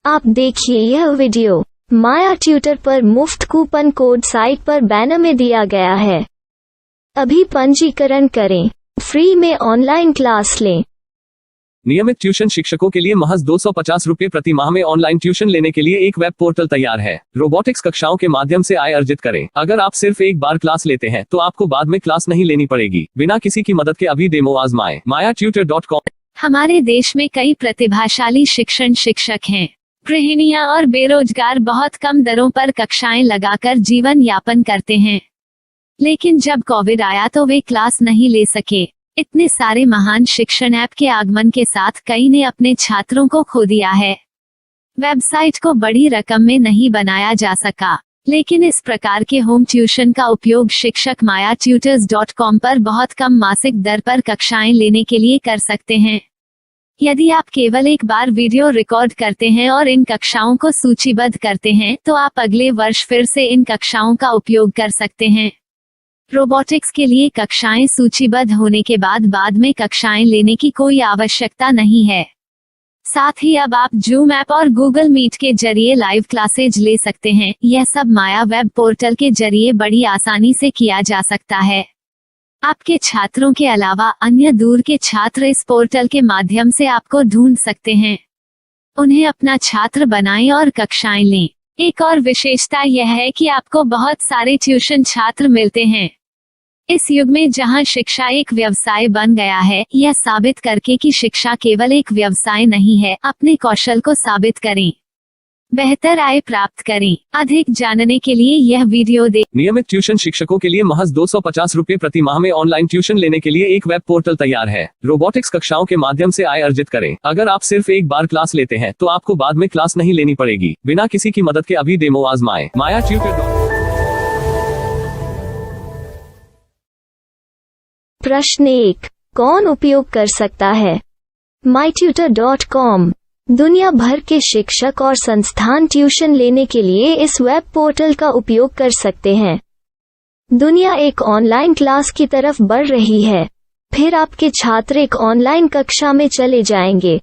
आप देखिए यह वीडियो माया ट्यूटर पर मुफ्त कूपन कोड साइट पर बैनर में दिया गया है। अभी पंजीकरण करें, फ्री में ऑनलाइन क्लास लें। नियमित ट्यूशन शिक्षकों के लिए महज 250 रुपये प्रति माह में ऑनलाइन ट्यूशन लेने के लिए एक वेब पोर्टल तैयार है। रोबोटिक्स कक्षाओं के माध्यम से आय अर्जित करें। अगर आप सिर्फ एक बार क्लास लेते हैं तो आपको बाद में क्लास नहीं लेनी पड़ेगी। बिना किसी की मदद के अभी डेमो आजमाएं। mayatutor.com। हमारे देश में कई प्रतिभाशाली शिक्षक हैं। गृहिणियां और बेरोजगार बहुत कम दरों पर कक्षाएं लगाकर जीवन यापन करते हैं, लेकिन जब कोविड आया तो वे क्लास नहीं ले सके। इतने सारे महान शिक्षण ऐप के आगमन के साथ कई ने अपने छात्रों को खो दिया है। वेबसाइट को बड़ी रकम में नहीं बनाया जा सका, लेकिन इस प्रकार के होम ट्यूशन का उपयोग शिक्षक mayatutors.com पर बहुत कम मासिक दर पर कक्षाएं लेने के लिए कर सकते हैं। यदि आप केवल एक बार वीडियो रिकॉर्ड करते हैं और इन कक्षाओं को सूचीबद्ध करते हैं तो आप अगले वर्ष फिर से इन कक्षाओं का उपयोग कर सकते हैं। रोबोटिक्स के लिए कक्षाएं सूचीबद्ध होने के बाद में कक्षाएं लेने की कोई आवश्यकता नहीं है। साथ ही अब आप जूम ऐप और गूगल मीट के जरिए लाइव क्लासेज ले सकते हैं। यह सब माया वेब पोर्टल के जरिए बड़ी आसानी से किया जा सकता है। आपके छात्रों के अलावा अन्य दूर के छात्र इस पोर्टल के माध्यम से आपको ढूंढ सकते हैं। उन्हें अपना छात्र बनाएं और कक्षाएं लें। एक और विशेषता यह है कि आपको बहुत सारे ट्यूशन छात्र मिलते हैं। इस युग में जहां शिक्षा एक व्यवसाय बन गया है, यह साबित करके कि शिक्षा केवल एक व्यवसाय नहीं है, अपने कौशल को साबित करें, बेहतर आय प्राप्त करें। अधिक जानने के लिए यह वीडियो देखें। नियमित ट्यूशन शिक्षकों के लिए महज 250 रुपये प्रति माह में ऑनलाइन ट्यूशन लेने के लिए एक वेब पोर्टल तैयार है। रोबोटिक्स कक्षाओं के माध्यम से आय अर्जित करें। अगर आप सिर्फ एक बार क्लास लेते हैं तो आपको बाद में क्लास नहीं लेनी पड़ेगी। बिना किसी की मदद के अभी डेमो आजमाएं। mayatutor.com। प्रश्न 1, कौन उपयोग कर सकता है? mytutor.com दुनिया भर के शिक्षक और संस्थान ट्यूशन लेने के लिए इस वेब पोर्टल का उपयोग कर सकते हैं। दुनिया एक ऑनलाइन क्लास की तरफ बढ़ रही है। फिर आपके छात्र एक ऑनलाइन कक्षा में चले जाएंगे।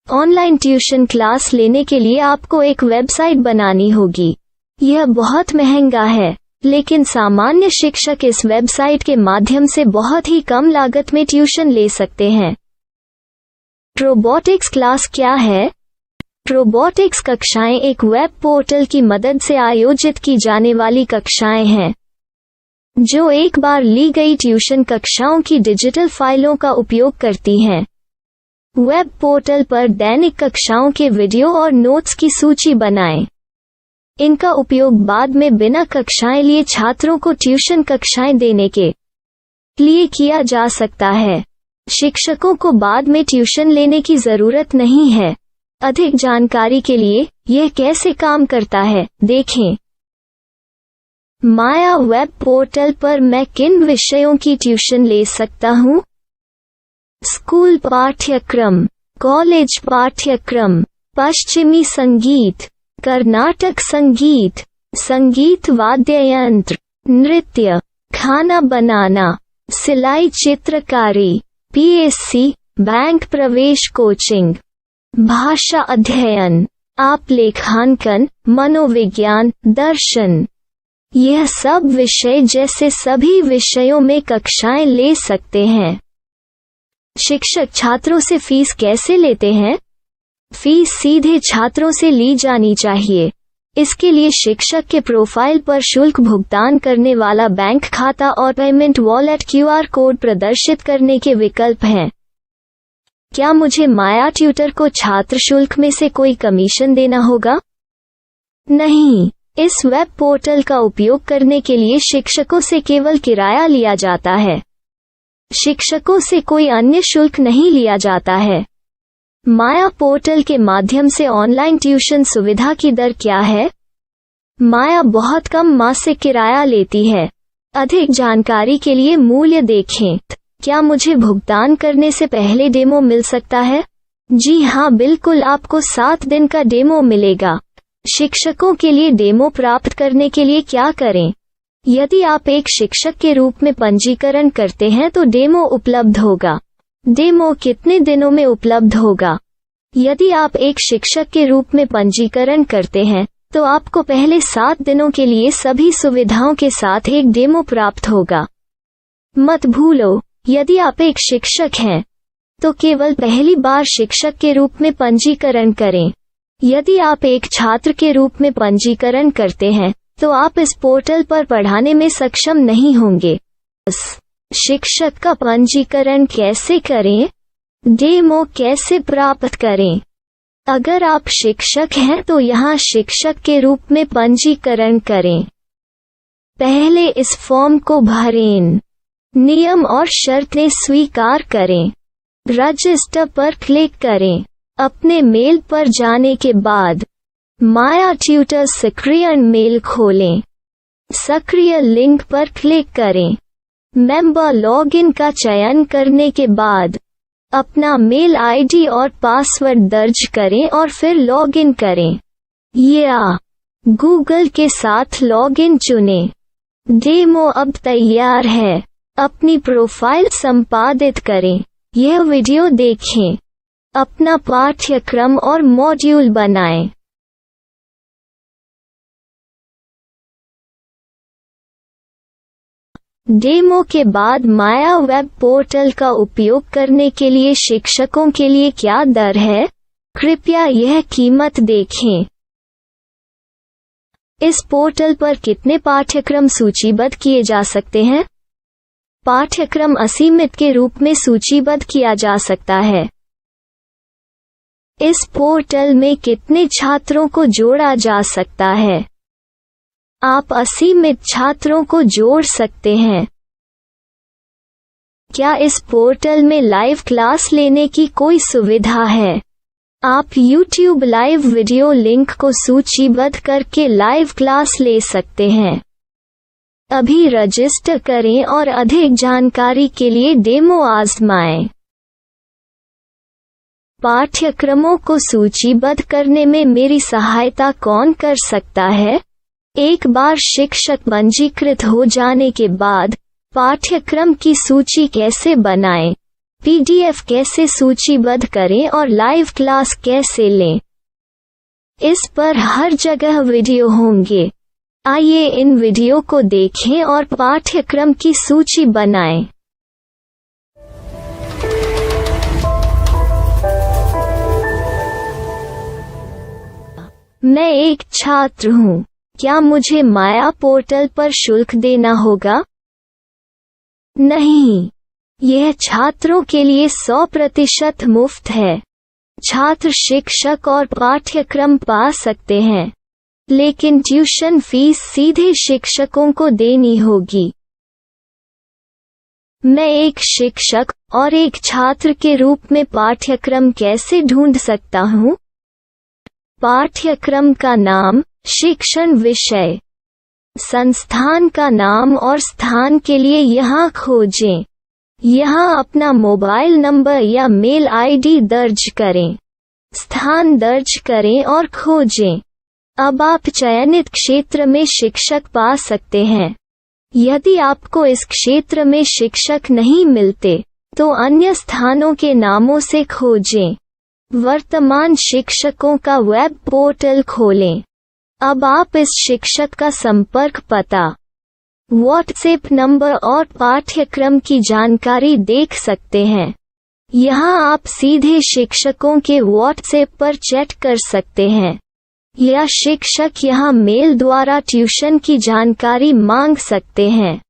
ऑनलाइन ट्यूशन क्लास लेने के लिए आपको एक वेबसाइट बनानी होगी। यह बहुत महंगा है, लेकिन सामान्य शिक्षक इस वेबसाइट के माध्यम से बहुत ही कम लागत में ट्यूशन ले सकते हैं। रोबोटिक्स क्लास क्या है? रोबोटिक्स कक्षाएं एक वेब पोर्टल की मदद से आयोजित की जाने वाली कक्षाएं हैं, जो एक बार ली गई ट्यूशन कक्षाओं की डिजिटल फाइलों का उपयोग करती हैं। वेब पोर्टल पर दैनिक कक्षाओं के वीडियो और नोट्स की सूची बनाएं। इनका उपयोग बाद में बिना कक्षाएं लिए छात्रों को ट्यूशन कक्षाएं देने के लिए किया जा सकता है। शिक्षकों को बाद में ट्यूशन लेने की जरूरत नहीं है। अधिक जानकारी के लिए यह कैसे काम करता है, देखें। माया वेब पोर्टल पर मैं किन विषयों की ट्यूशन ले सकता हूँ? स्कूल पाठ्यक्रम, कॉलेज पाठ्यक्रम, पश्चिमी संगीत, कर्नाटक संगीत, संगीत वाद्य यंत्र, नृत्य, खाना बनाना, सिलाई चित्रकारी, PSC, बैंक प्रवेश कोचिंग, भाषा अध्ययन, आप लेखांकन, मनोविज्ञान, दर्शन। यह सब विषय जैसे सभी विषयों में कक्षाएं ले सकते हैं। शिक्षक छात्रों से फीस कैसे लेते हैं? फीस सीधे छात्रों से ली जानी चाहिए। इसके लिए शिक्षक के प्रोफाइल पर शुल्क भुगतान करने वाला बैंक खाता और पेमेंट वॉलेट QR कोड प्रदर्शित करने के विकल्प हैं। क्या मुझे माया ट्यूटर को छात्र शुल्क में से कोई कमीशन देना होगा? नहीं, इस वेब पोर्टल का उपयोग करने के लिए शिक्षकों से केवल किराया लिया जाता है। शिक्षकों से कोई अन्य शुल्क नहीं लिया जाता है। माया पोर्टल के माध्यम से ऑनलाइन ट्यूशन सुविधा की दर क्या है? माया बहुत कम मासिक किराया लेती है। अधिक जानकारी के लिए मूल्य देखें। क्या मुझे भुगतान करने से पहले डेमो मिल सकता है? जी हाँ, बिल्कुल, आपको 7 दिन का डेमो मिलेगा। शिक्षकों के लिए डेमो प्राप्त करने के लिए क्या करें? यदि आप एक शिक्षक के रूप में पंजीकरण करते हैं तो डेमो उपलब्ध होगा। डेमो कितने दिनों में उपलब्ध होगा? यदि आप एक शिक्षक के रूप में पंजीकरण करते हैं तो आपको पहले 7 दिनों के लिए सभी सुविधाओं के साथ एक डेमो प्राप्त होगा। मत भूलो, यदि आप एक शिक्षक हैं तो केवल पहली बार शिक्षक के रूप में पंजीकरण करें। यदि आप एक छात्र के रूप में पंजीकरण करते हैं तो आप इस पोर्टल पर पढ़ाने में सक्षम नहीं होंगे। शिक्षक का पंजीकरण कैसे करें? डेमो कैसे प्राप्त करें? अगर आप शिक्षक हैं तो यहाँ शिक्षक के रूप में पंजीकरण करें। पहले इस फॉर्म को भरें। नियम और शर्तें स्वीकार करें। रजिस्टर पर क्लिक करें। अपने मेल पर जाने के बाद माया ट्यूटर सक्रिय मेल खोलें। सक्रिय लिंक पर क्लिक करें। मेंबर लॉगिन का चयन करने के बाद अपना मेल आईडी और पासवर्ड दर्ज करें और फिर लॉगिन करें या गूगल के साथ लॉगिन चुनें। डेमो अब तैयार है। अपनी प्रोफाइल संपादित करें। यह वीडियो देखें। अपना पाठ्यक्रम और मॉड्यूल बनाएं। डेमो के बाद माया वेब पोर्टल का उपयोग करने के लिए शिक्षकों के लिए क्या दर है? कृपया यह कीमत देखें। इस पोर्टल पर कितने पाठ्यक्रम सूचीबद्ध किए जा सकते हैं? पाठ्यक्रम असीमित के रूप में सूचीबद्ध किया जा सकता है। इस पोर्टल में कितने छात्रों को जोड़ा जा सकता है? आप असीमित छात्रों को जोड़ सकते हैं। क्या इस पोर्टल में लाइव क्लास लेने की कोई सुविधा है? आप YouTube लाइव वीडियो लिंक को सूचीबद्ध करके लाइव क्लास ले सकते हैं। अभी रजिस्टर करें और अधिक जानकारी के लिए डेमो आजमाएं। पाठ्यक्रमों को सूचीबद्ध करने में मेरी सहायता कौन कर सकता है? एक बार शिक्षक पंजीकृत हो जाने के बाद पाठ्यक्रम की सूची कैसे बनाएं, PDF कैसे सूचीबद्ध करें और लाइव क्लास कैसे लें, इस पर हर जगह वीडियो होंगे। आइए इन वीडियो को देखें और पाठ्यक्रम की सूची बनाएं। मैं एक छात्र हूँ। क्या मुझे माया पोर्टल पर शुल्क देना होगा? नहीं, यह छात्रों के लिए 100% मुफ्त है। छात्र शिक्षक और पाठ्यक्रम पा सकते हैं, लेकिन ट्यूशन फीस सीधे शिक्षकों को देनी होगी। मैं एक शिक्षक और एक छात्र के रूप में पाठ्यक्रम कैसे ढूंढ सकता हूँ? पाठ्यक्रम का नाम, शिक्षण विषय, संस्थान का नाम और स्थान के लिए यहाँ खोजें। यहाँ अपना मोबाइल नंबर या मेल आईडी दर्ज करें। स्थान दर्ज करें और खोजें। अब आप चयनित क्षेत्र में शिक्षक पा सकते हैं। यदि आपको इस क्षेत्र में शिक्षक नहीं मिलते तो अन्य स्थानों के नामों से खोजें। वर्तमान शिक्षकों का वेब पोर्टल खोलें। अब आप इस शिक्षक का संपर्क पता, व्हाट्सएप नंबर और पाठ्यक्रम की जानकारी देख सकते हैं। यहाँ आप सीधे शिक्षकों के व्हाट्सएप पर चैट कर सकते हैं या शिक्षक यहाँ मेल द्वारा ट्यूशन की जानकारी मांग सकते हैं।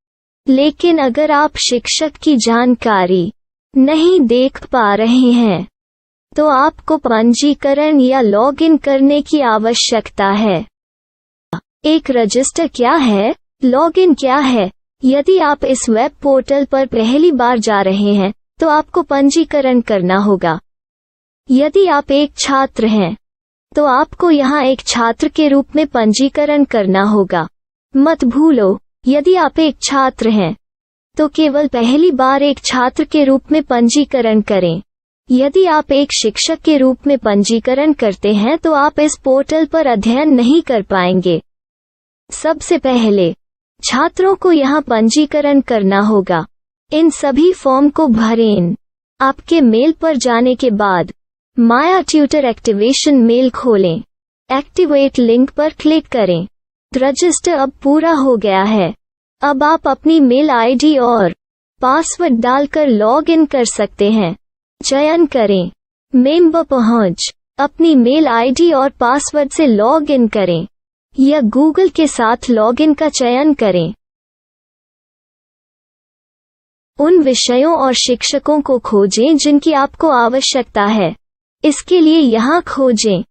लेकिन अगर आप शिक्षक की जानकारी नहीं देख पा रहे हैं तो आपको पंजीकरण या लॉगिन करने की आवश्यकता है। एक रजिस्टर क्या है? लॉगिन क्या है? यदि आप इस वेब पोर्टल पर पहली बार जा रहे हैं तो आपको पंजीकरण करना होगा। यदि आप एक छात्र हैं तो आपको यहाँ एक छात्र के रूप में पंजीकरण करना होगा। मत भूलो, यदि आप एक छात्र हैं तो केवल पहली बार एक छात्र के रूप में पंजीकरण करें। यदि आप एक शिक्षक के रूप में पंजीकरण करते हैं तो आप इस पोर्टल पर अध्ययन नहीं कर पाएंगे। सबसे पहले छात्रों को यहाँ पंजीकरण करना होगा। इन सभी फॉर्म को भरें। आपके मेल पर जाने के बाद माया ट्यूटर एक्टिवेशन मेल खोलें। एक्टिवेट लिंक पर क्लिक करें। रजिस्टर अब पूरा हो गया है। अब आप अपनी मेल आईडी और पासवर्ड डालकर लॉग इन कर सकते हैं। चयन करें मेंबर पहुंच। अपनी मेल आईडी और पासवर्ड से लॉग इन करें या गूगल के साथ लॉग इन का चयन करें। उन विषयों और शिक्षकों को खोजें जिनकी आपको आवश्यकता है। इसके लिए यहाँ खोजें